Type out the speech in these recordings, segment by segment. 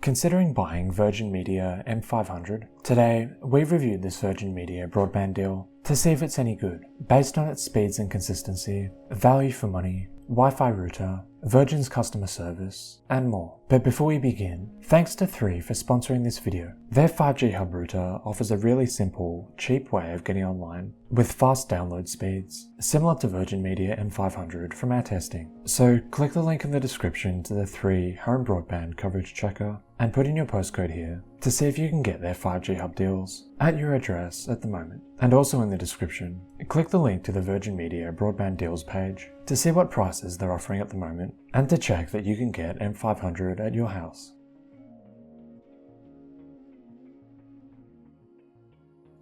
Considering buying Virgin Media M500? Today, we've reviewed this Virgin Media broadband deal to see if it's any good, based on its speeds and consistency, value for money, Wi-Fi router, Virgin's customer service, and more. But before we begin, thanks to 3 for sponsoring this video. Their 5G hub router offers a really simple, cheap way of getting online with fast download speeds, similar to Virgin Media M500 from our testing. So click the link in the description to the 3 home broadband coverage checker and put in your postcode here to see if you can get their 5G hub deals at your address at the moment. And also in the description, click the link to the Virgin Media broadband deals page to see what prices they're offering at the moment and to check that you can get M500 at your house.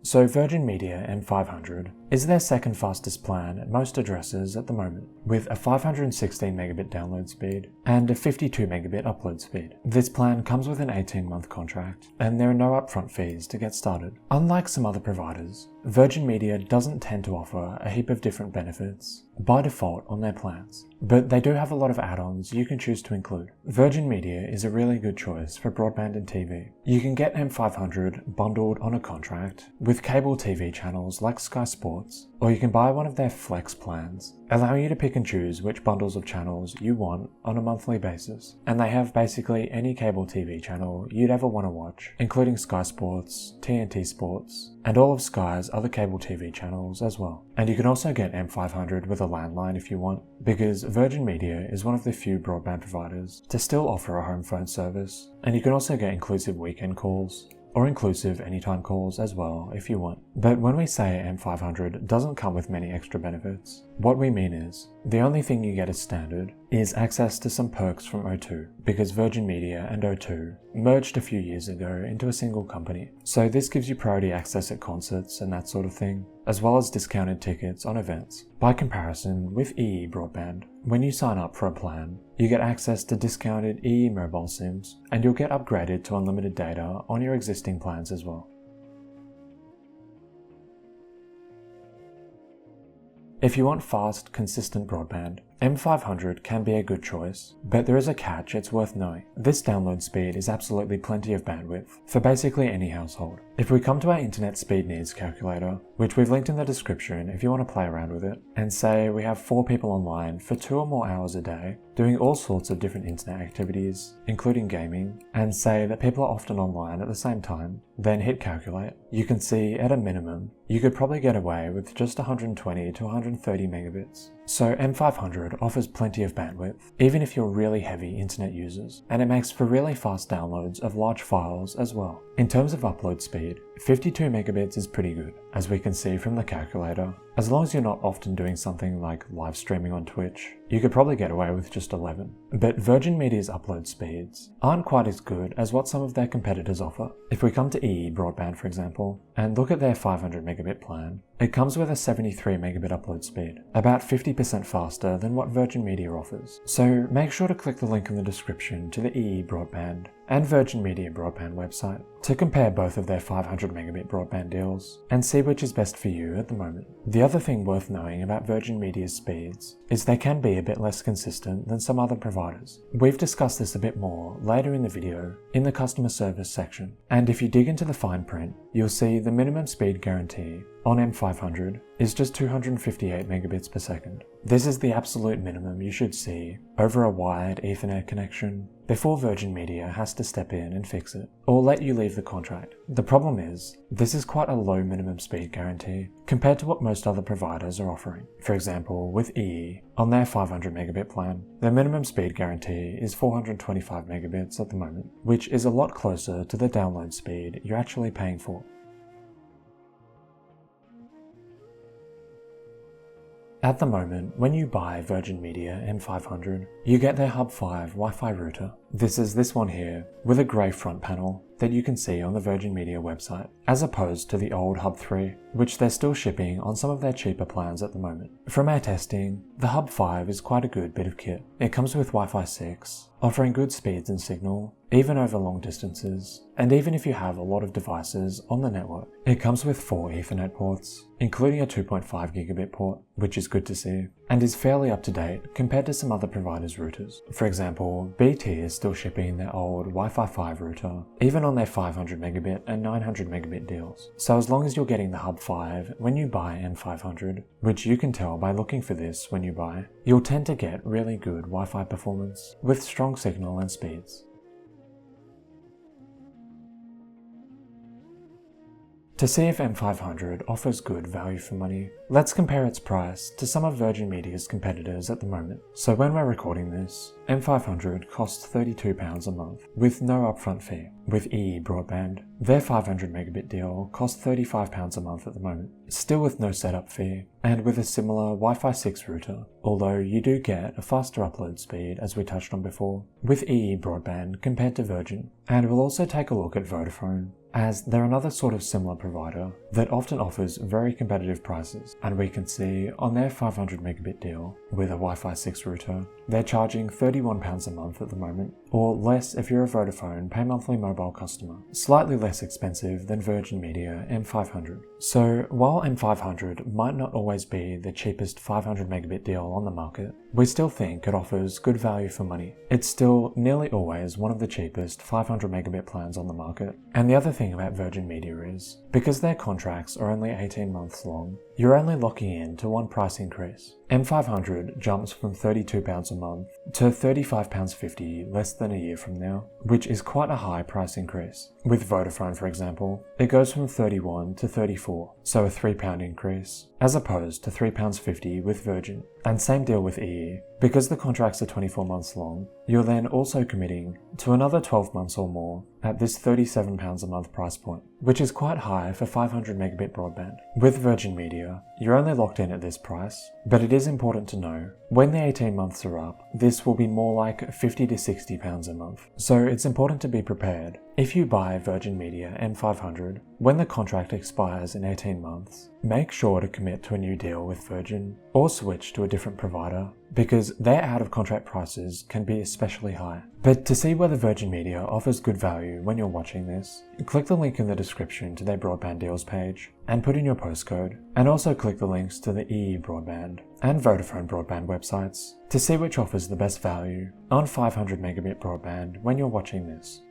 So Virgin Media M500 is their second fastest plan at most addresses at the moment, with a 516 megabit download speed and a 52 megabit upload speed. This plan comes with an 18-month contract, and there are no upfront fees to get started. Unlike some other providers, Virgin Media doesn't tend to offer a heap of different benefits by default on their plans, but they do have a lot of add-ons you can choose to include. Virgin Media is a really good choice for broadband and TV. You can get M500 bundled on a contract with cable TV channels like Sky Sports, or you can buy one of their Flex plans, allowing you to pick and choose which bundles of channels you want on a monthly basis. And they have basically any cable TV channel you'd ever want to watch, including Sky Sports, TNT Sports, and all of Sky's other cable TV channels as well. And you can also get M500 with a landline if you want, because Virgin Media is one of the few broadband providers to still offer a home phone service. And you can also get inclusive weekend calls, or inclusive anytime calls as well if you want. But when we say M500 doesn't come with many extra benefits, what we mean is, the only thing you get as standard is access to some perks from O2, because Virgin Media and O2 merged a few years ago into a single company. So this gives you priority access at concerts and that sort of thing, as well as discounted tickets on events. By comparison with EE Broadband, when you sign up for a plan, you get access to discounted EE mobile SIMs, and you'll get upgraded to unlimited data on your existing plans as well. If you want fast, consistent broadband, M500 can be a good choice, but there is a catch it's worth knowing. This download speed is absolutely plenty of bandwidth for basically any household. If we come to our internet speed needs calculator, which we've linked in the description if you want to play around with it, and say we have 4 people online for 2 or more hours a day, doing all sorts of different internet activities, including gaming, and say that people are often online at the same time, then hit calculate, you can see at a minimum, you could probably get away with just 120 to 130 megabits. So M500 offers plenty of bandwidth, even if you're really heavy internet users, and it makes for really fast downloads of large files as well. In terms of upload speed, 52 megabits is pretty good, as we can see from the calculator. As long as you're not often doing something like live streaming on Twitch, you could probably get away with just 11. But Virgin Media's upload speeds aren't quite as good as what some of their competitors offer. If we come to EE Broadband, for example, and look at their 500 megabit plan, it comes with a 73 megabit upload speed, about 50% faster than what Virgin Media offers. So make sure to click the link in the description to the EE Broadband and Virgin Media Broadband website to compare both of their 500 megabit broadband deals and see which is best for you at the moment. The other thing worth knowing about Virgin Media's speeds is they can be a bit less consistent than some other providers. We've discussed this a bit more later in the video in the customer service section, and if you dig into the fine print, you'll see the minimum speed guarantee on M500 is just 258 megabits per second. This is the absolute minimum you should see over a wired Ethernet connection before Virgin Media has to step in and fix it, or let you leave the contract. The problem is, this is quite a low minimum speed guarantee compared to what most other providers are offering. For example, with EE, on their 500 megabit plan, their minimum speed guarantee is 425 megabits at the moment, which is a lot closer to the download speed you're actually paying for. At the moment, when you buy Virgin Media M500, you get their Hub 5 Wi-Fi router. This is this one here, with a grey front panel that you can see on the Virgin Media website, as opposed to the old Hub 3, which they're still shipping on some of their cheaper plans at the moment. From our testing, the Hub 5 is quite a good bit of kit. It comes with Wi-Fi 6, offering good speeds and signal, even over long distances, and even if you have a lot of devices on the network. It comes with 4 Ethernet ports, including a 2.5 gigabit port, which is good to see, and is fairly up to date compared to some other providers' routers. For example, BT is still shipping their old Wi-Fi 5 router, even on their 500 megabit and 900 megabit deals. So as long as you're getting the Hub 5 when you buy M500, which you can tell by looking for this when you buy, you'll tend to get really good Wi-Fi performance with strong signal and speeds. To see if M500 offers good value for money, let's compare its price to some of Virgin Media's competitors at the moment. So when we're recording this, M500 costs £32 a month with no upfront fee. With BT Broadband, their 500 megabit deal costs £35 a month at the moment, still with no setup fee, and with a similar Wi-Fi 6 router, although you do get a faster upload speed as we touched on before, with BT Broadband compared to Virgin. And we'll also take a look at Vodafone, as they're another sort of similar provider that often offers very competitive prices, and we can see on their 500 megabit deal with a Wi-Fi 6 router, they're charging £31 a month at the moment, or less if you're a Vodafone pay monthly mobile customer, slightly less expensive than Virgin Media M500. So while M500 might not always be the cheapest 500 megabit deal on the market, we still think it offers good value for money. It's still nearly always one of the cheapest 500 megabit plans on the market. And the other thing about Virgin Media is, because their contracts are only 18 months long, you're only locking in to one price increase. M500 jumps from £32 a month to £35.50 less than a year from now, which is quite a high price increase. With Vodafone, for example, it goes from 31 to 34, so a £3 increase, as opposed to £3.50 with Virgin. And same deal with EE. Because the contracts are 24 months long, you're then also committing to another 12 months or more at this £37 a month price point, which is quite high for 500 megabit broadband. With Virgin Media, you're only locked in at this price, but it is important to know, when the 18 months are up, this will be more like £50 to £60 a month. So it's important to be prepared. If you buy Virgin Media M500, when the contract expires in 18 months, make sure to commit to a new deal with Virgin or switch to a different provider, because their out-of-contract prices can be especially high. But to see whether Virgin Media offers good value when you're watching this, click the link in the description to their broadband deals page and put in your postcode, and also click the links to the BT Broadband and Vodafone broadband websites to see which offers the best value on 500 megabit broadband when you're watching this.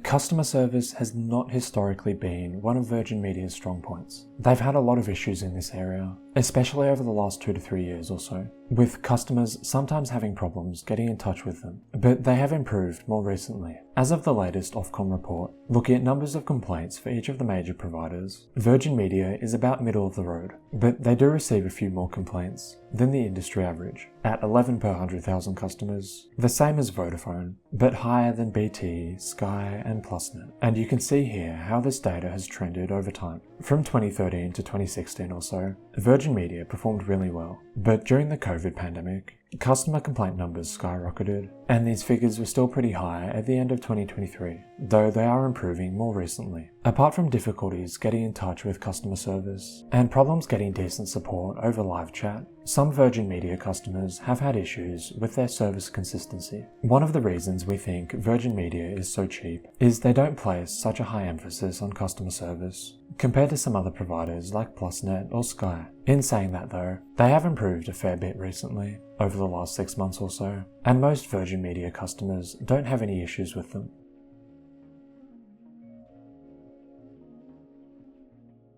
Customer service has not historically been one of Virgin Media's strong points. They've had a lot of issues in this area, especially over the last 2 to 3 years or so, with customers sometimes having problems getting in touch with them. But they have improved more recently. As of the latest Ofcom report, looking at numbers of complaints for each of the major providers, Virgin Media is about middle of the road, but they do receive a few more complaints than the industry average, at 11 per 100,000 customers, the same as Vodafone, but higher than BT, Sky and PlusNet. And you can see here how this data has trended over time. From 2013 to 2016 or so, Virgin Media performed really well, but during the COVID pandemic, customer complaint numbers skyrocketed, and these figures were still pretty high at the end of 2023, though they are improving more recently. Apart from difficulties getting in touch with customer service and problems getting decent support over live chat, some Virgin Media customers have had issues with their service consistency. One of the reasons we think Virgin Media is so cheap is they don't place such a high emphasis on customer service compared to some other providers like PlusNet or Sky. In saying that though, they have improved a fair bit recently, over the last 6 months or so, and most Virgin Media customers don't have any issues with them.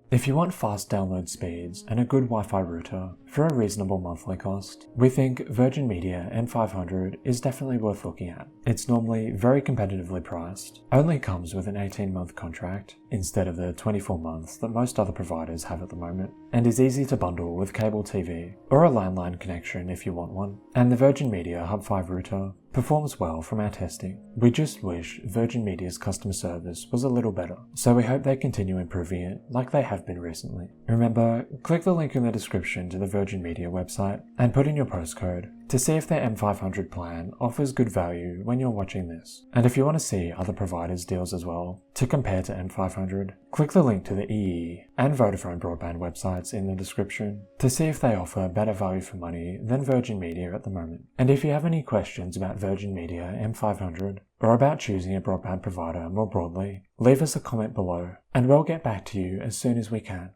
If you want fast download speeds and a good Wi-Fi router for a reasonable monthly cost, we think Virgin Media M500 is definitely worth looking at. It's normally very competitively priced, only comes with an 18-month contract instead of the 24 months that most other providers have at the moment, and is easy to bundle with cable TV or a landline connection if you want one. And the Virgin Media Hub 5 router performs well from our testing. We just wish Virgin Media's customer service was a little better, so we hope they continue improving it like they have been recently. Remember, click the link in the description to the Virgin Media website and put in your postcode to see if their M500 plan offers good value when you're watching this. And if you want to see other providers' deals as well, to compare to M500, click the link to the EE and Vodafone broadband websites in the description to see if they offer better value for money than Virgin Media at the moment. And if you have any questions about Virgin Media M500 or about choosing a broadband provider more broadly, leave us a comment below and we'll get back to you as soon as we can.